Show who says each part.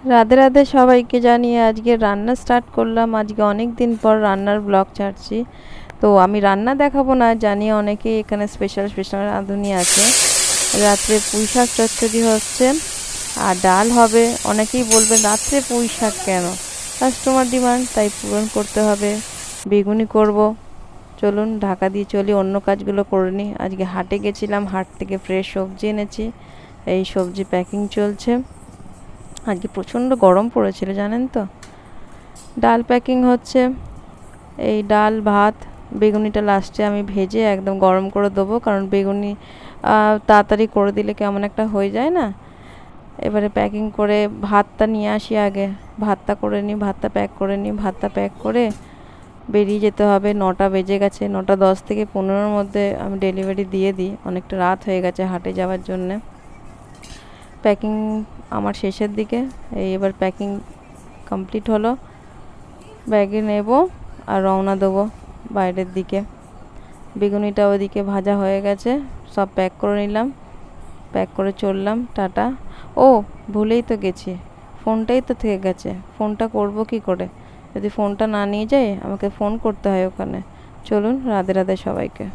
Speaker 1: রাধে রাধে সবাইকে জানিয়ে আজকে রান্না স্টার্ট করলাম। আজকে অনেক দিন পর রান্নার ব্লগ ছাড়ছি। তো আমি রান্না দেখাবো না, জানি অনেকেই এখানে স্পেশাল স্পেশাল রাঁধুনি আছে। রাত্রে পুঁই শাক চচ্চড়ি হচ্ছে আর ডাল হবে। অনেকেই বলবেন রাত্রে পুঁই শাক কেন, কাস্টমার ডিমান্ড, তাই পূরণ করতে হবে। বেগুনি করব। চলুন ঢাকা দিয়ে চলি, অন্য কাজগুলো করে নিই। আজকে হাটে গেছিলাম, হাট থেকে ফ্রেশ সবজি এনেছি, এই সবজি প্যাকিং চলছে। আজকে প্রচণ্ড গরম পড়েছিল জানেন তো। ডাল প্যাকিং হচ্ছে, এই ডাল ভাত। বেগুনিটা লাস্টে আমি ভেজে একদম গরম করে দেবো, কারণ বেগুনি তাড়াতাড়ি করে দিলে কেমন একটা হয়ে যায় না। এবারে প্যাকিং করে ভাতটা নিয়ে আসি আগে, ভাতটা করে নিই, ভাতটা প্যাক করে নিই। ভাতটা প্যাক করে বেরিয়ে যেতে হবে। 9টা বেজে গেছে, 9টা 10 থেকে 15-র মধ্যে আমি ডেলিভারি দিয়ে দিই, অনেকটা রাত হয়ে গেছে হাটে যাওয়ার জন্যে। প্যাকিং আমার শেষের দিকে, এবার প্যাকিং কমপ্লিট হলো। ব্যাগে নেব আর রওনা দেবো বাইরের দিকে। বেগুনিটা ওদিকে ভাজা হয়ে গেছে, সব প্যাক করে নিলাম, প্যাক করে চললাম। টাটা। ও ভুলেই তো গেছি, ফোনটাই তো থেকে গেছে। ফোনটা করব কি করে, যদি ফোনটা না নিয়ে যাই আমাকে ফোন করতে হয় ওখানে। চলুন, রাধে রাধে সবাইকে।